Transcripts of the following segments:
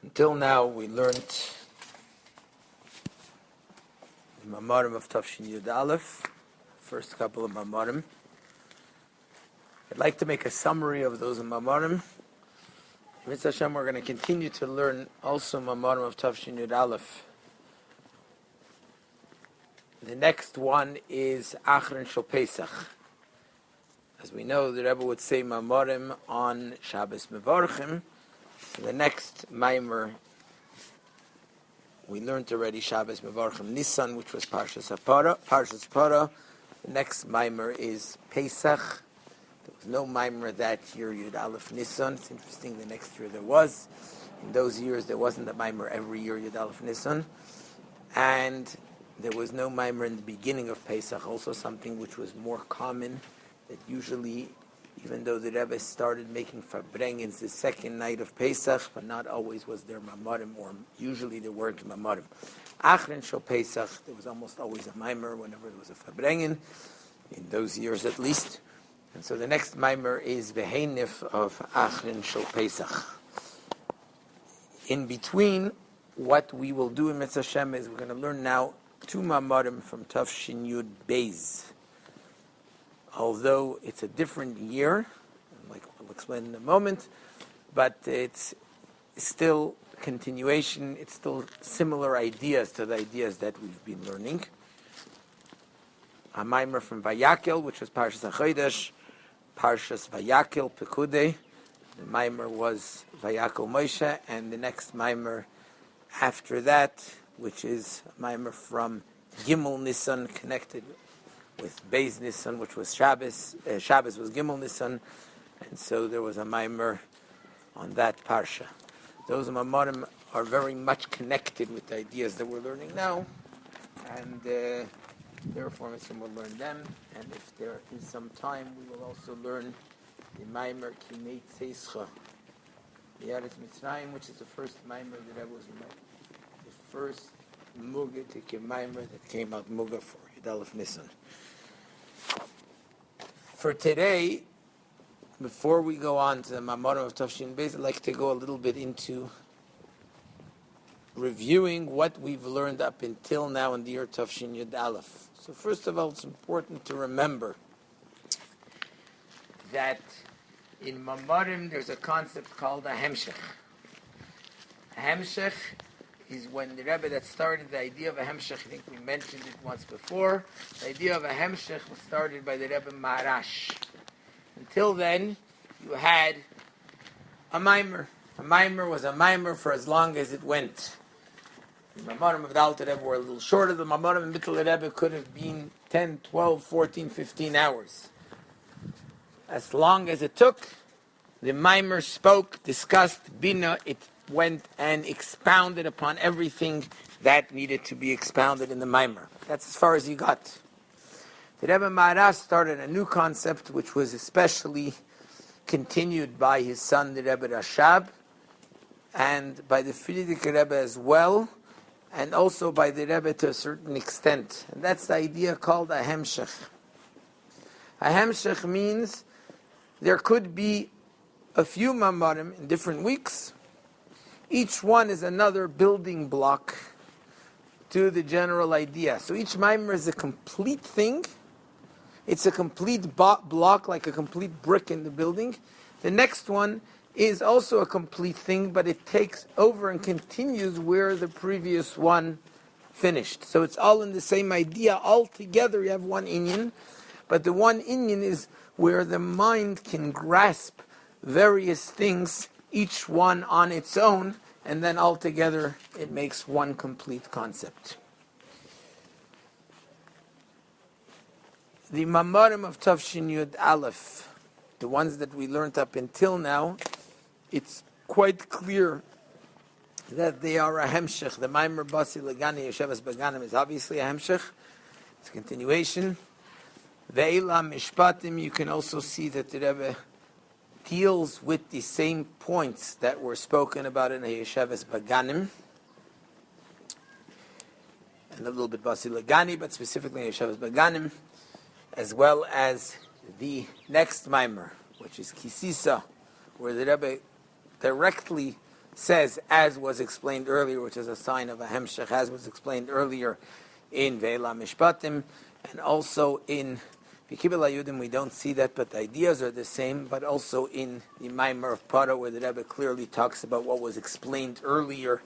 Until now, we learned the Mamarim of Tafshin Yud Aleph, first couple of Mamarim. I'd like to make a summary of those Mamarim. Mitzvah Hashem, we're going to continue to learn also Mamarim of Tafshin Yud Aleph. The next one is Achron Shel Pesach. As we know, the Rebbe would say Mamarim on Shabbos Mevarchim. The next Maimer, we learned already Shabbos Mevarchim Nisan, which was Parshas Para. The next Maimer is Pesach. There was no Maimer that year, Yud Aleph Nisan. It's interesting, the next year there was. In those years, there wasn't a Maimer every year, Yud Aleph Nisan. And there was no Maimer in the beginning of Pesach, also something which was more common, that usually, even though the Rebbe started making Farbrengens the second night of Pesach, but not always was there Mamarim, or usually there weren't Mamarim. Achron Shel Pesach, there was almost always a Maimer whenever there was a Farbrengen, in those years at least. And so the next Maimer is Behenif of Achron Shel Pesach. In between, what we will do in Mitzvah Hashem is we're going to learn now two Mamarim from Tafshin Yud Beis. Although it's a different year, like I'll explain in a moment, but it's still continuation, it's still similar ideas to the ideas that we've been learning. A Maimer from Vayakel, which was Parshas HaChodesh, Parshas Vayakel Pekudei. The Maimer was Vayakel Moshe, and the next Maimer after that, which is a Maimer from Gimel Nisan, connected with Beis Nisan, which was Shabbos. Shabbos was Gimel Nisan, and so there was a Maimer on that Parsha. Those Mamarim are very much connected with the ideas that we're learning now, and therefore Mr. will learn them, and if there is some time, we will also learn the Maimer Kinei Tzeischa, the Eretz Mitzrayim, which is the first Maimer that was the first Muga to Maimer that came out Muga for Yud Aleph Nisan. For today, before we go on to the Mamarim of Tafshin Beis, I'd like to go a little bit into reviewing what we've learned up until now in the year Tafshin Yud Aleph. So first of all, it's important to remember that in Mamarim there's a concept called a Hemshech. A Hemshech is when the Rebbe that started the idea of a Hemshech, I think we mentioned it once before, the idea of a Hemshech was started by the Rebbe Maharash. Until then, you had a Maimer. A Maimer was a Maimer for as long as it went. The Mamarim of the Alter Rebbe were a little shorter. The Mamarim in Mittel Rebbe could have been 10, 12, 14, 15 hours. As long as it took, the Maimer spoke, discussed, Bina, it went and expounded upon everything that needed to be expounded in the Maimer. That's as far as you got. The Rebbe Maharash started a new concept, which was especially continued by his son, the Rebbe Rashab, and by the Frierdiker Rebbe as well, and also by the Rebbe to a certain extent. And that's the idea called a Hemshech. A Hemshech means there could be a few Mamarim in different weeks. Each one is another building block to the general idea. So each Maimer is a complete thing. It's a complete block, like a complete brick in the building. The next one is also a complete thing, but it takes over and continues where the previous one finished. So it's all in the same idea. All together you have one inyan, but the one inyan is where the mind can grasp various things, each one on its own, and then altogether it makes one complete concept. The Mamarim of Tafshin Yud Aleph, the ones that we learned up until now, it's quite clear that they are a Hemshech. The Maimer Basi Legani Yeshavas Baganim is obviously a Hemshech. It's a continuation. Ve'ila Mishpatim, you can also see that the Rebbe deals with the same points that were spoken about in Yeshavas Baganim, and a little bit Basi Legani, but specifically Yeshavas Baganim, as well as the next Maimer, which is Kisisa, where the Rebbe directly says, as was explained earlier, which is a sign of a hemshech, as was explained earlier in Ve'ela Mishpatim, and also in B'Kibel HaYudim, we don't see that, but the ideas are the same, but also in the Maimer of Para, where the Rebbe clearly talks about what was explained earlier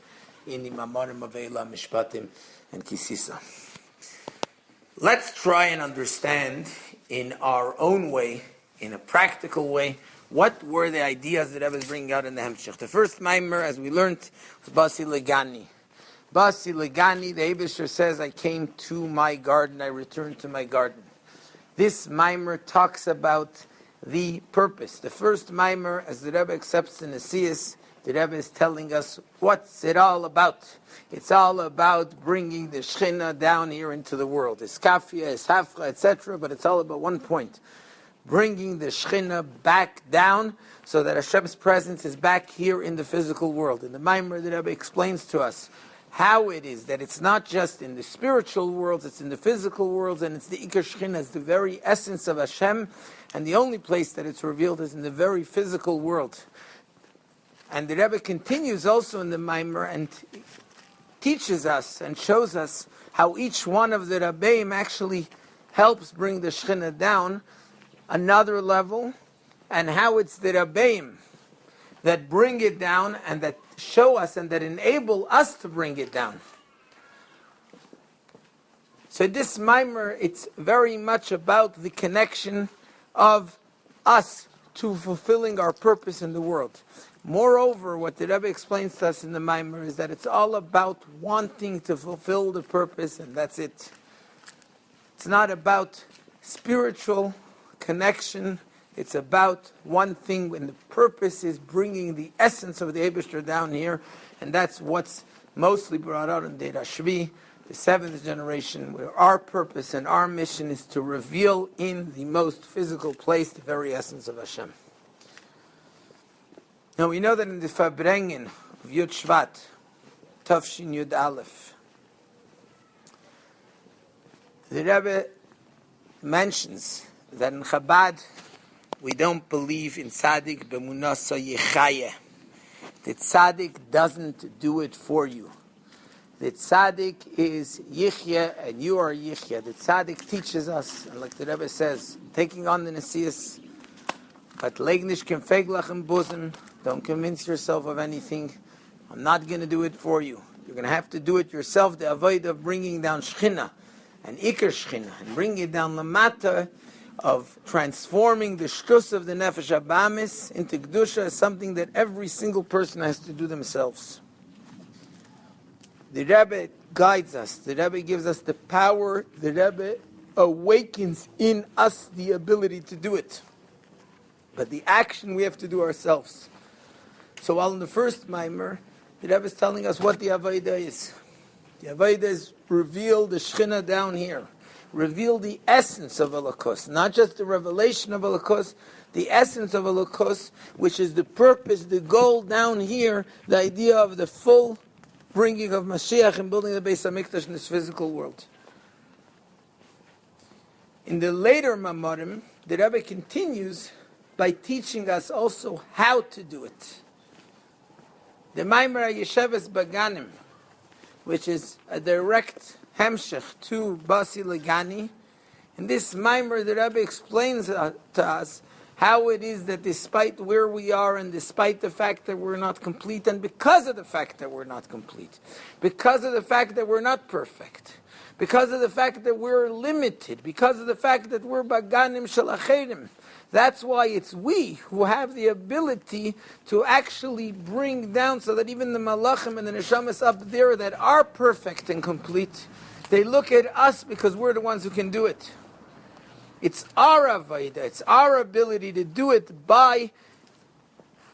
in the Mamarim of Ve'ela Mishpatim and Kisisa. Let's try and understand in our own way, in a practical way, what were the ideas that Rebbe is bringing out in the Hemshech. The first Maimer, as we learned, was Basi Legani. Basi Legani, the Eibusher says, I came to my garden, I returned to my garden. This Maimer talks about the purpose. The first Maimer, as the Rebbe accepts in the Siyas, the Rebbe is telling us what's it all about. It's all about bringing the Shechina down here into the world. It's Kafia, it's Hafra, etc., but it's all about one point. Bringing the Shechina back down so that Hashem's presence is back here in the physical world. In the Maimer, the Rebbe explains to us how it is that it's not just in the spiritual worlds, it's in the physical worlds, and it's the Ikar Shechina, it's the very essence of Hashem, and the only place that it's revealed is in the very physical world. And the Rebbe continues also in the Maimer and teaches us and shows us how each one of the Rabbeim actually helps bring the Shechina down another level, and how it's the Rabbeim that bring it down and that show us and that enable us to bring it down. So this Maimer, it's very much about the connection of us to fulfilling our purpose in the world. Moreover, what the Rebbe explains to us in the Maimer is that it's all about wanting to fulfill the purpose, and that's it. It's not about spiritual connection. It's about one thing, and the purpose is bringing the essence of the Eibusher down here, and that's what's mostly brought out in Dei Rashbi, the seventh generation, where our purpose and our mission is to reveal in the most physical place the very essence of Hashem. Now we know that in the Farbrengen of Yud Shvat, Tafshin Yud Aleph, the Rebbe mentions that in Chabad we don't believe in tzaddik b'munasa yechayeh. The tzaddik doesn't do it for you. The tzaddik is yichya and you are yichya. The tzaddik teaches us, and like the Rebbe says, taking on the Nesias, but legnish kemfeg lachem bosom. Don't convince yourself of anything. I'm not going to do it for you. You're going to have to do it yourself. The avoid of bringing down Shechina and Iker Shechina and bringing it down Lamata, of transforming the shtus of the Nefesh Abamis into Kedusha is something that every single person has to do themselves. The Rebbe guides us. The Rebbe gives us the power. The Rebbe awakens in us the ability to do it. But the action we have to do ourselves. So while in the first Maimer, the Rebbe is telling us what the Avodah is. The Avodah is reveal the Shechina down here. Reveal the essence of Elokus, not just the revelation of Elokus, the essence of Elokus, which is the purpose, the goal down here, the idea of the full bringing of Mashiach and building the Beis HaMikdash in this physical world. In the later Mamarim, the Rebbe continues by teaching us also how to do it. The Maimer HaYesheves Baganim, which is a direct Hemshech to Basi Legani. In this Maimer, the Rebbe explains to us how it is that despite where we are and despite the fact that we're not complete, and because of the fact that we're not complete, because of the fact that we're not perfect, because of the fact that we're limited, because of the fact that we're Baganim Shel Acherim, that's why it's we who have the ability to actually bring down so that even the Malachim and the Neshamas up there that are perfect and complete, they look at us because we're the ones who can do it. It's our Avodah, it's our ability to do it by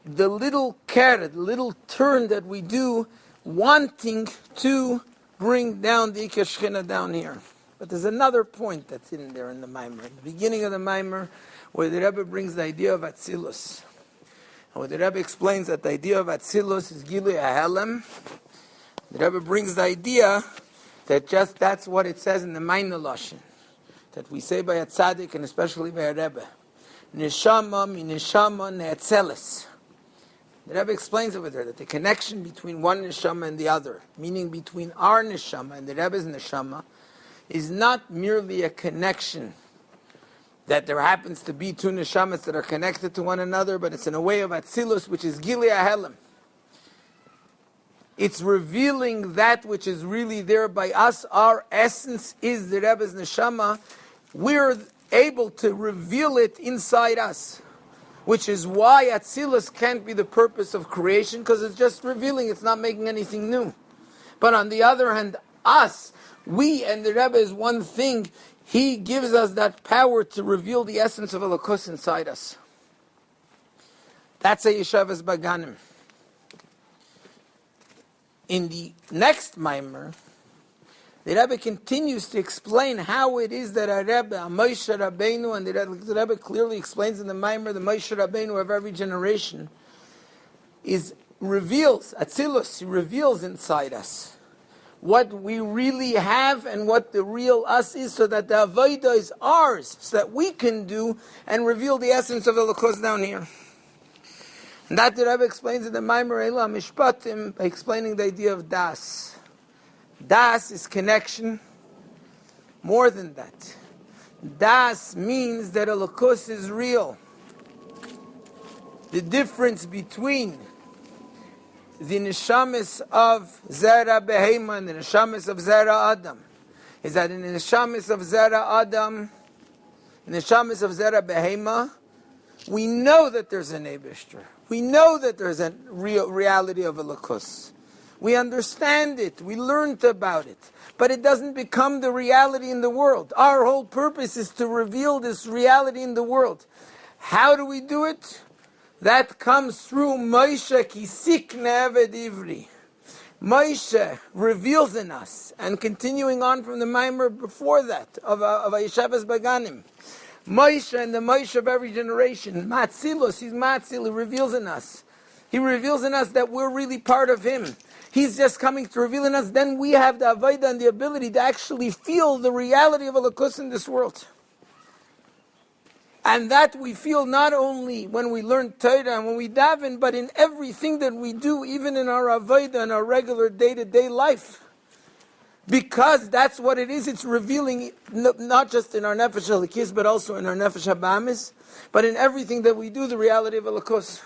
the little carrot, the little turn that we do, wanting to bring down the Ikar Shechina down here. But there's another point that's in there in the Maimer. In the beginning of the Maimer, where the Rebbe brings the idea of Atzilus. And where the Rebbe explains that the idea of Atzilus is Gilui HaHelem, the Rebbe brings the idea that just that's what it says in the Maimon Lashon, that we say by a tzaddik and especially by a Rebbe. Neshama mi neshama ne'atzeles. The Rebbe explains over there that the connection between one neshama and the other, meaning between our neshama and the Rebbe's neshama, is not merely a connection that there happens to be two neshamas that are connected to one another, but it's in a way of atzilus, which is gilui hahelem. It's revealing that which is really there by us. Our essence is the Rebbe's neshama. We're able to reveal it inside us, which is why atzilus can't be the purpose of creation, because it's just revealing, it's not making anything new. But on the other hand, us, we and the Rebbe is one thing. He gives us that power to reveal the essence of Elokus inside us. That's a Yeshavas Baganim. In the next Maimer, the Rebbe continues to explain how it is that a Rebbe, a Moshe Rabbeinu, and the Rebbe clearly explains in the Maimer, the Moshe Rabbeinu of every generation, reveals, Atzilus, he reveals inside us what we really have and what the real us is, so that the Avodah is ours, so that we can do and reveal the essence of Elokus down here. And that the Rebbe explains in the Maimer Eila Mishpatim by explaining the idea of Das. Das is connection. More than that, Das means that Elokus is real. The difference between the neshamis of Zera Behema and the neshamis of Zera Adam is that in the neshamis of Zera Adam, in the neshamis of Zera Behema, we know that there's an Eibishter. We know that there's a real reality of Elokus. We understand it. We learned about it. But it doesn't become the reality in the world. Our whole purpose is to reveal this reality in the world. How do we do it? That comes through Moshe Kisik Ne'eved Ivri. Moshe reveals in us, and continuing on from the Maimer before that, of Yeshavas Baganim. Moshe and the Moshe of every generation, Matzilus, he's Matzil, he reveals in us. He reveals in us that we're really part of him. He's just coming to reveal in us, then we have the Avodah and the ability to actually feel the reality of Elokus in this world. And that we feel not only when we learn Torah and when we daven, but in everything that we do, even in our avodah and our regular day-to-day life. Because that's what it is. It's revealing not just in our nefesh halikis, but also in our nefesh habamis, but in everything that we do, the reality of Elokus.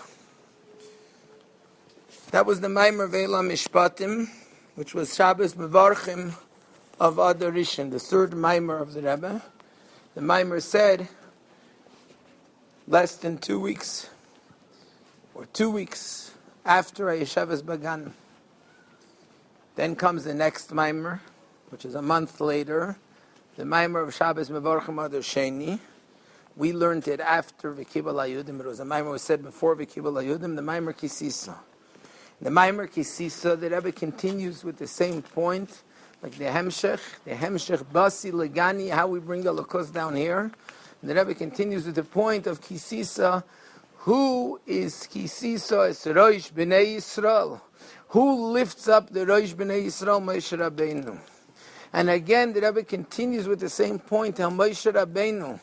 That was the Maimer Ve'ela Mishpatim, which was Shabbos Mevarchim of Adar Rishon, the third Maimer of the Rebbe. The Maimer said, less than 2 weeks, or 2 weeks after Yeshavas Bagan. Then comes the next Maimer, which is a month later, the Maimer of Shabbos Mevorchim Adar Sheni. We learned it after V'kibul HaYudim. It was a Maimer was said before V'kibul HaYudim, the Maimer Kisisa. The Maimer Kisisa, the Rebbe continues with the same point, like the Hemshech Basi Legani, how we bring the Elokus down here. And the Rebbe continues with the point of Kisisa. Who is Kisisa? It's Rosh B'nai Yisrael. Who lifts up the Rosh B'nai Yisrael? Moshe Rabbeinu. And again, the Rebbe continues with the same point, how Moshe Rabbeinu,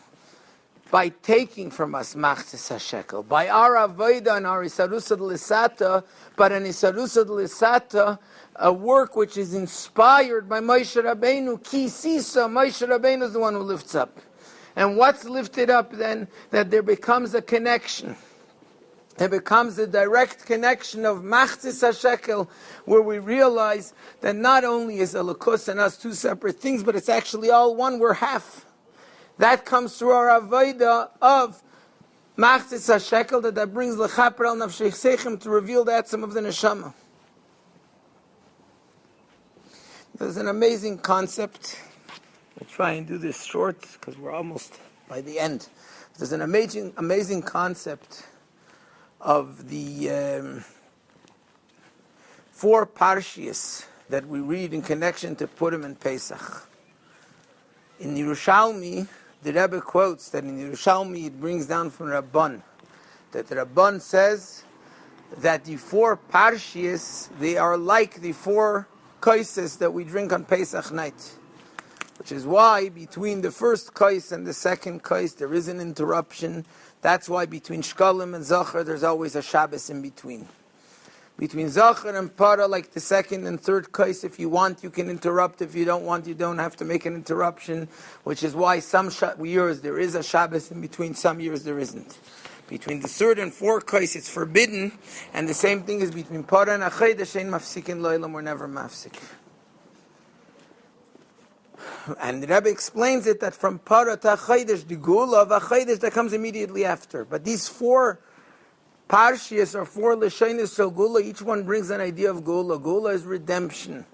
by taking from us Machzis HaShekel, by our Avodah and our Isarusa D'Lisata, but an Isarusa D'Lisata, a work which is inspired by Moshe Rabbeinu, Kisisa, Moshe Rabbeinu is the one who lifts up. And what's lifted up then? That there becomes a connection. There becomes a direct connection of Machzis HaShekel, where we realize that not only is Elokus and us two separate things, but it's actually all one, we're half. That comes through our Avodah of Machzis HaShekel, that brings L'chaper al Nafshei Sechem to reveal the Etzem of the Neshama. There's an amazing concept. We'll try and do this short because we're almost by the end. There's an amazing concept of the 4 parshias that we read in connection to Purim and Pesach. In Yerushalmi, the Rebbe quotes that in Yerushalmi it brings down from Rabban, that the Rabban says that the 4 parshias, they are like the 4 kaises that we drink on Pesach night. Which is why between the first kais and the second kais there is an interruption. That's why between Shkalim and Zachar there's always a Shabbos in between. Between Zachar and Para, like the second and third case, if you want, you can interrupt. If you don't want, you don't have to make an interruption, which is why some years there is a Shabbos, in between some years there isn't. Between the third and fourth case, it's forbidden, and the same thing is between Para and Achedesh, Ein Mafsikin Loilam, we're never mafsik. And the Rebbe explains it that from Para to Achedesh, the Gula of Achedesh, that comes immediately after. But these four Parshias or four Lashonos Shel Gula, each one brings an idea of Gula. Gula is redemption.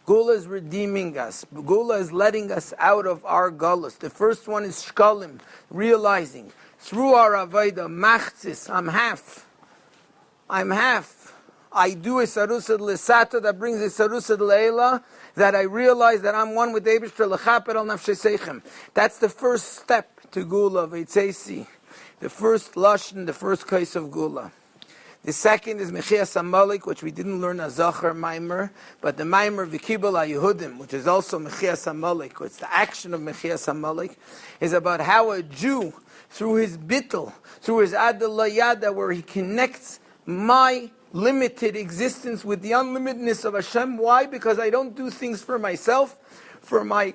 Gula is redeeming us. Gula is letting us out of our Gullus. The first one is Shkalim, realizing through our Avaida, Machzis, I'm half. I do a Sarusad Lesata that brings a Sarusad Leila, that I realize that I'm one with Eibishter Lechaper al Nafshei Seichem. That's the first step to Gula of Eitzesi. The first Lashon, the first case of Gula. The second is Mechias HaMalik, which we didn't learn as Zachar Maimer, but the Maimer V'Kibul HaYehudim, which is also Mechias HaMalik, it's the action of Mechias HaMalik, is about how a Jew, through his bittul, through his Adel Yada, where he connects my limited existence with the unlimitedness of Hashem. Why? Because I don't do things for myself, for my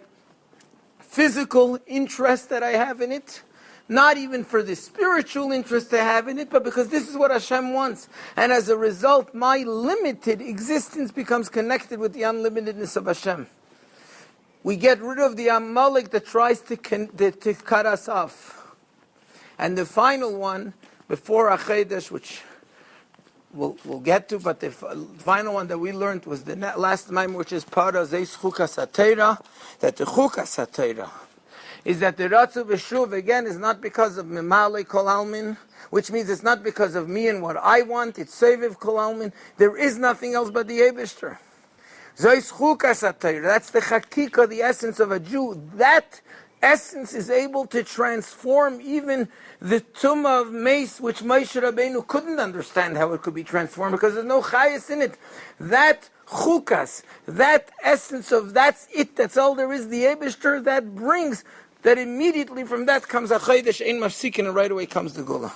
physical interest that I have in it, not even for the spiritual interest I have in it, but because this is what Hashem wants. And as a result, my limited existence becomes connected with the unlimitedness of Hashem. We get rid of the Amalek that tries to cut us off. And the final one, before Achedesh, which we'll get to, but the final one that we learned was the last time, which is Para Zeis Chukas HaTeira, that the Chukas HaTeira is that the Ratzu V'Shuv, again, is not because of Memale Kol Almin, which means it's not because of me and what I want, it's Seviv Kol Almin. There is nothing else but the Eibishter. Zeis Chukas HaTeira, that's the Chakika, the essence of a Jew. That essence is able to transform even the Tumah of Mace, which Moshe Rabbeinu couldn't understand how it could be transformed, because there's no Chayas in it. That Chukas, that essence of that's it, that's all there is, the Eibishter, that brings, that immediately from that comes Achedesh Ein Mafsikin, and right away comes the Gula.